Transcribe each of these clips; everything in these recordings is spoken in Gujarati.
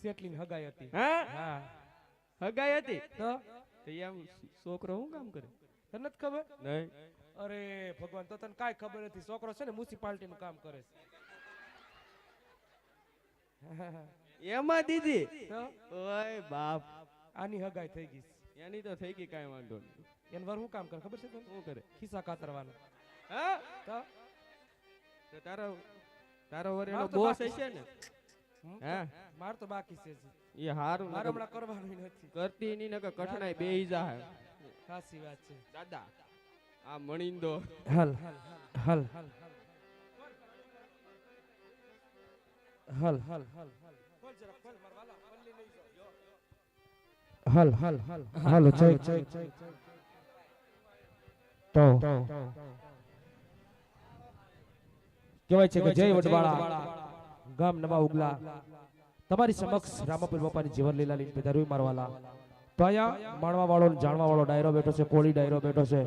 સેટલી હગાઈ હતી. હા હા હગાઈ હતી તો એમ છોકરો શું કામ કરે તને નથી ખબર? નહીં અરે ભગવાન, તો તને કાંઈ ખબર નથી. છોકરો છે ને મ્યુનિસિપાલિટી નું કામ કરે છે. એમાં દીદી તો ઓય બાપ આની હગાઈ થઈ ગઈ. એની તો થઈ ગઈ કાંઈ વાંધો નહીં. એને વર શું કામ કરે ખબર છે તને? શું કરે ખિસ્સા કાતરવાના. હા તો તો તારો વર એનો માર તો બોસ બાકી હશે ને હા માર તો બાકી છે હજી. એ હારું મારે હમણાં કરવાનું નથી. કરતી ની નકર કઠણાઈ બેહી જાહે સાચી વાત છે દાદા. આ મણીંદો હલ હલ હલ હલ હલ હલ હાલો જય તો કહેવાય છે કે જય વડવાળા ગામ નવા ઉગલા તમારી સમક્ષ રામાપીર બાપાની જીવન લીલા લીન પધારવી મારવાલા. તો અહીંયા માણવા વાળો જાણવા વાળો ડાયરો બેઠો છે, કોળી ડાયરો બેઠો છે.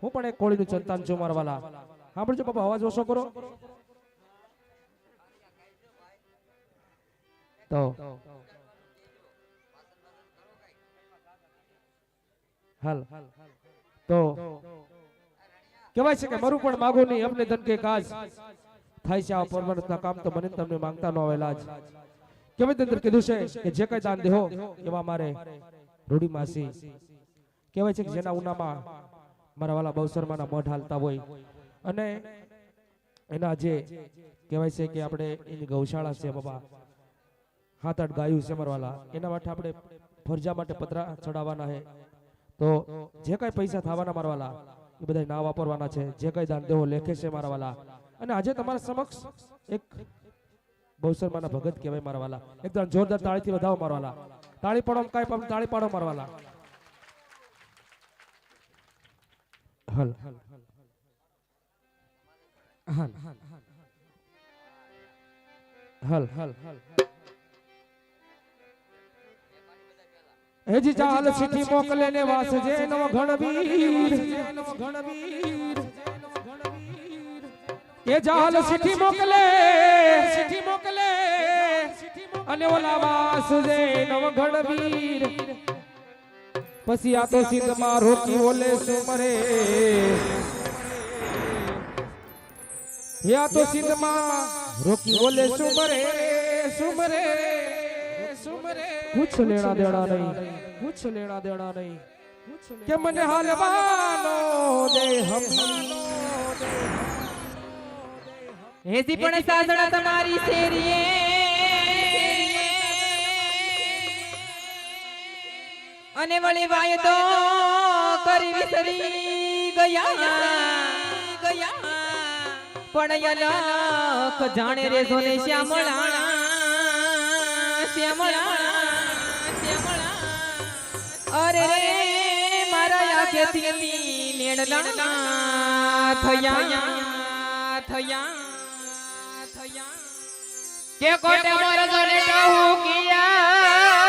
હું પણ એક કોળીનું સંતાન છું મારવાલા. સાંભળજો બાપા, અવાજ ઓછો કરો. તો હાલ તો કહેવાય છે કે મારું પણ માગો નહીં, અમને ધન કે કાજ થાય છે. આ પરમાનંદના કામ તો મને તમને માંગતા ન આવેલા જ. કહેવાય અંદર કીધું છે કે જે કઈ દાન દેહો એવા મારે રૂડી માસી. કહેવાય છે કે જેના ઉનામાં મારા વાલા બહુસરમાના મઢ હાલતા હોય અને એના જે કહેવાય છે કે આપણે એની ગૌશાળા છે બાબા, 7-8 ગાયું છે મારા વાલા, એના માટે આપણે ફરજા માટે પતરા ચડાવવાના છે. તો જે કઈ પૈસા થવાના મારા વાલા એ બધા ના વાપરવાના છે. જે કઈ દાન દેવો લેખે છે મારા વાલા. અને આજે તમારા સમક્ષ એક બહુસરમાના ભગત કહેવાય મારા વાલા. એકદમ જોરદાર તાળીથી વધાવો મારા વાલા. તાળી પાડો, કાંઈ પણ તાળી પાડો મારા વાલા. હલ હલ હલ હલ હલ હેજી ચાલ ચિઠ્ઠી મોકલે ને વાસજે નવ ઘણવીર. એ ચાલ ચિઠ્ઠી મોકલે અને ઓલા વાસજે નવ ઘણવીર. પછી આ તો સિંધમાં રોકી ઓલે સુમરે. યા તો સિંધમાં રોકી ઓલે સુમરે સુમરે સુમરે. कुछ लेना देना नहीं, कुछ लेना देना नहीं कि मन हालवानो दे हम हेसी पण साजणा તમારી શેરીએ અને વળી વાયદો કરી વિસરી ગયા પણ યલખ જાણે રે સોને શ્યામળા અરે રે મારા આંખેથી નેણના થયા કે કોટે મોર જોને કહું કિયા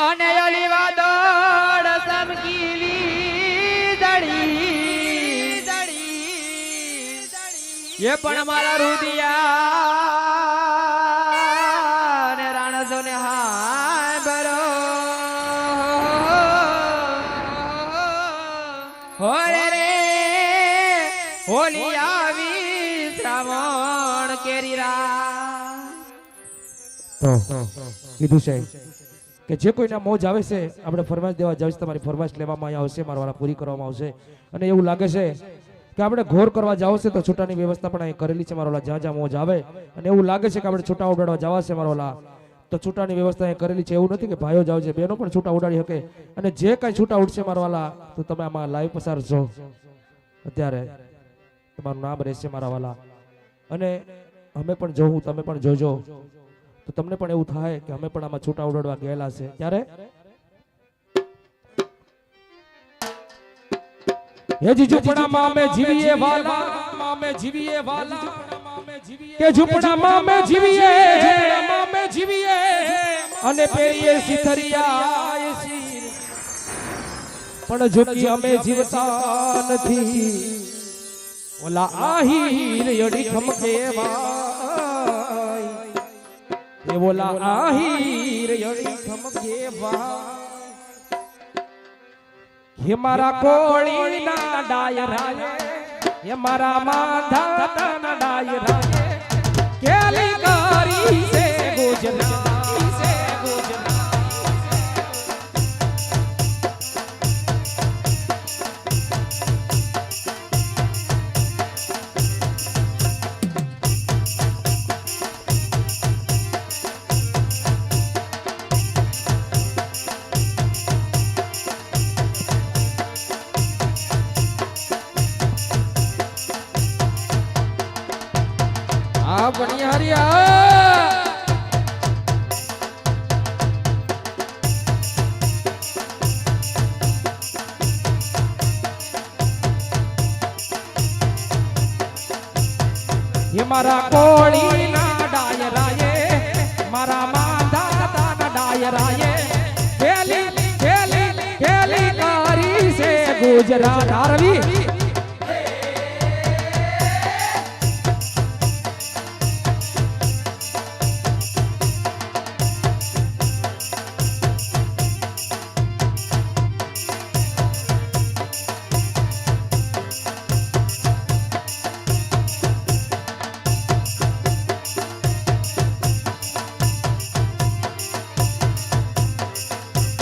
અને ઓલી વાદળ સમકીલી દડી એ પણ મારા રુદિયા ને રાણજો ને હાય બરો હોરે રે હોલી આવી શ્રાવણ કેરી તો કીધું છે કે જે કોઈના મોજ આવે છે આપણે ફરમાઈશ દેવા જાવ છે. તમારી ફરમાઈશ લેવામાં આવશે, મારા વાળા પૂરી કરવામાં આવશે. અને એવું લાગે છે કે આપણે ઘોર કરવા જાવ છે તો છૂટાની વ્યવસ્થા પણ અહીં કરેલી છે મારા વાળા. જ્યાં જ્યાં મોજ આવે અને એવું લાગે છે કે આપણે છૂટા ઉડાડવા જવા છે મારા વાળા તો છૂટાની વ્યવસ્થા અહીં કરેલી છે. એવું નથી કે ભાઈઓ જાવ છે, બહેનો પણ છૂટા ઉડાડી શકે. અને જે કાંઈ છૂટા ઉડશે મારા વાળા તો તમે આમાં લાઈવ પસાર છો અત્યારે તમારું નામ રહેશે મારા વાળા. અને અમે પણ જોવું, તમે પણ જોજો તો તમને પણ એવું થાય કે અમે પણ આમાં છૂટા ઉડાડવા ગયેલા છે. ત્યારે હેજી ઝૂંપડામાં અમે જીવીએ વાલા, અમે જીવીએ વાલા કે ઝૂંપડામાં અમે જીવીએ અને પેરીએ સિથરિયા પણ જોકી અમે જીવતા નથી. ઓલા આહીર યડી ખમકે ભાઈ એ ઓલા આહીર યડી ખમકે ભાઈ હે મારા કોળી ના ડાયરા હે મારા માધા ના ડાયરા કેલી કરી છે ગુજરાત બનિયારિયા ये मारा कोड़ी ना डायराए मारा माधा ना डायराए खेली खेली खेली कारी से गुजरात आरवी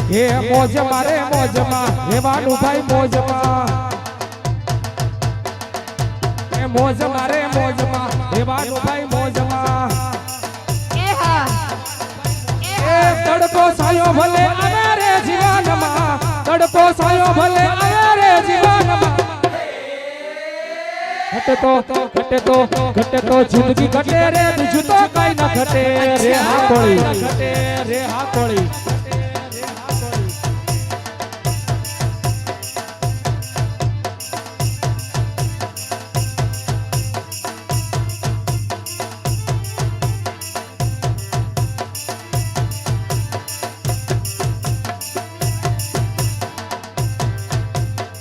ये मोज मारे मोज मा रेवानु भाई मोज मा ये मोज मारे मोज मा रेवानु भाई मोज मा ए तड़को सायो भले अरे जीवन मा तड़को सायो भले अरे जीवन मा घटे तो जिंदगी घटे रे बीजू तो काई ना घटे रे हाकोड़ी घटे रे हाकोड़ी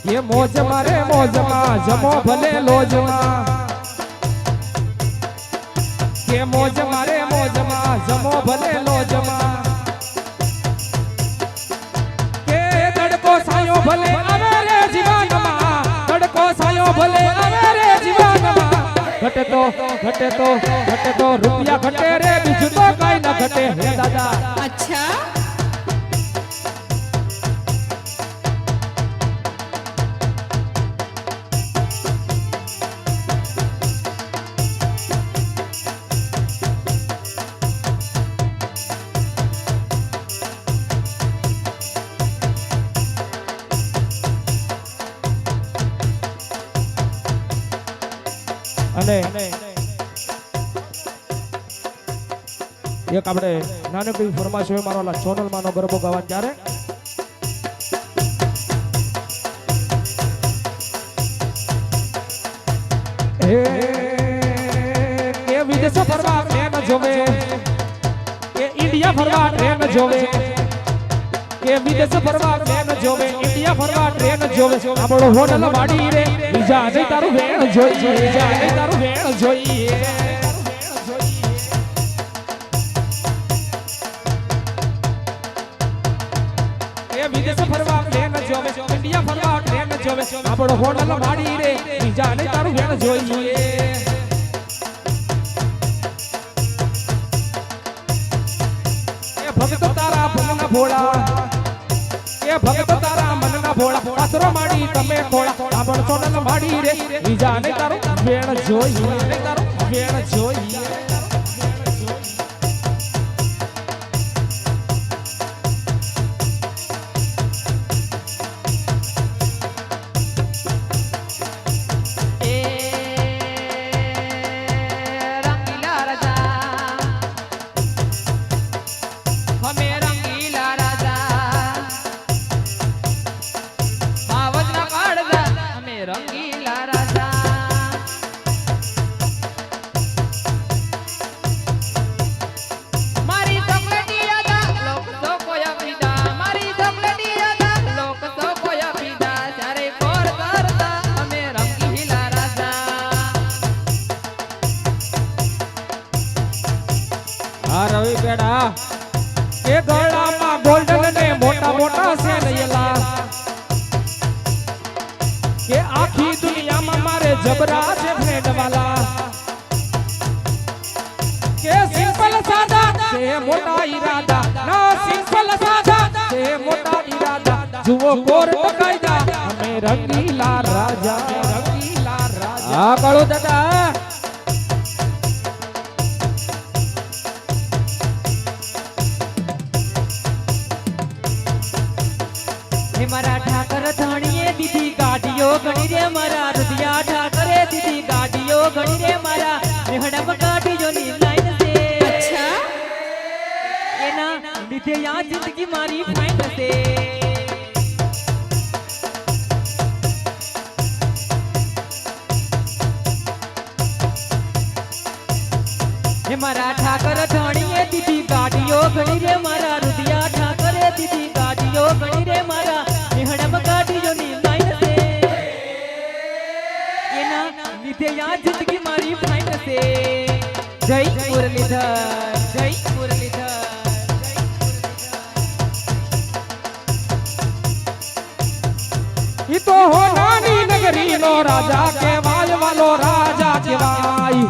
ये मोज मारे मोज मा जमो भले लोज मा ये मोज मारे मोज मा जमो भले लोज मा के तड़को सायो भले अवेरे जीवन मा तड़को सायो भले अवेरे जीवन मा घटे तो रुपया घटे रे बीजू तो काई ना घटे हे दादा अच्छा અને એક આપણે નાનકડી ફરમાશ હોય મારો સોનલ માનો ગરબો ગાવા ત્યારે કે વિદેશ ફરવા ટ્રેન જોવે કે ઇન્ડિયા ફરવા ટ્રેન જોવે કે વિદેશ ફરવા ટ્રેન જોવે ઇન્ડિયા ફરવા ટ્રેન જોવે આપણો હોટલ વાડી રે બીજા નહીં તારું વેણ જોઈએ બીજા નહીં તારું વેણ જોઈએ એ વિદેશ ફરવા ટ્રેન જોવે ઇન્ડિયા ફરવા ટ્રેન જોવે આપણો હોટલ વાડી રે બીજા નહીં તારું વેણ જોઈએ એ ભક્ત તારા ભગના ભોળા એ ભક્ત તારા મનના ભોળા આસરો માડી તમે ખોળા આપણ સોનલ માડી રે બીજા ને તારું વેણ જોઈએ ને તારું વેણ જોઈએ આ રવિ પેડા કે ગળામાં ગોલ્ડન ને મોટા મોટા સેનયલા કે આખી દુનિયામાં મારે જબરા છે ફ્રેન્ડ વાલા કે સિમ્પલ સાદા છે મોટા ઈરાદા ના સિમ્પલ સાદા છે મોટા ઈરાદા જુઓ કોર્ટ કાયદા અમે રંગીલા રાજા આ કાળો દાદા હે મારા ઠાકર ધણીએ દીધી ગાડીઓ ગણી રે મારા રુધિયા ઠાકરે દીધી ગાડીઓ ગણી રે મારા હડમ ગાડીઓની લાઈન છે અચ્છા એના લીધે આ જિંદગી મારી ફાઈન છે હે મારા ઠાકર ધણીએ દીધી ગાડીઓ ગણી રે મારા રુધિયા ઠાકરે દીધી ગાડીઓ ગણી રે મારા હડમ ગાડીઓની લાઈન છે એના લીધે આ જિંદગી મારી ફાઈન છે જય મુરલીધર જય મુરલીધર ઈ તો હોનાની નગરી નો રાજા કહેવાય વાલો રાજા કહેવાય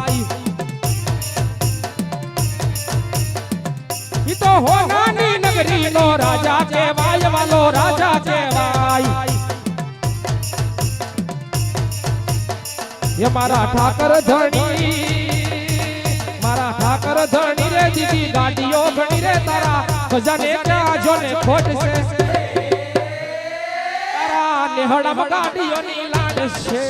ઈ તો હોનાની નગરી નો રાજા કહેવાય વાલો રાજા કહેવાય એ મારા ઠાકર ધણી રે દીદી ગાડીઓ ઘણી રે તારા ખજાને કાજો ને ખોટ છે તારા નેહડા ગાડીઓની લાડ છે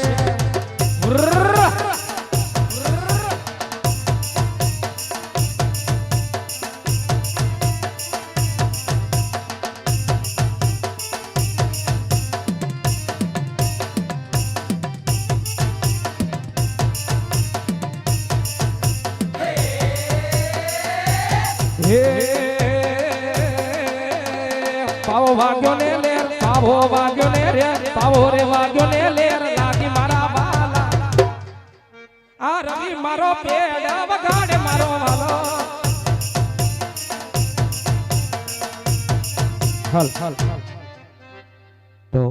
પાવો વાગ્યો ને લેર પાવો વાગ્યો ને રે પાવો રે વાગ્યો ને લેર લાગી મારા વાલા આ રવિ મારો પેડ વગાડે મારો વાલો હલ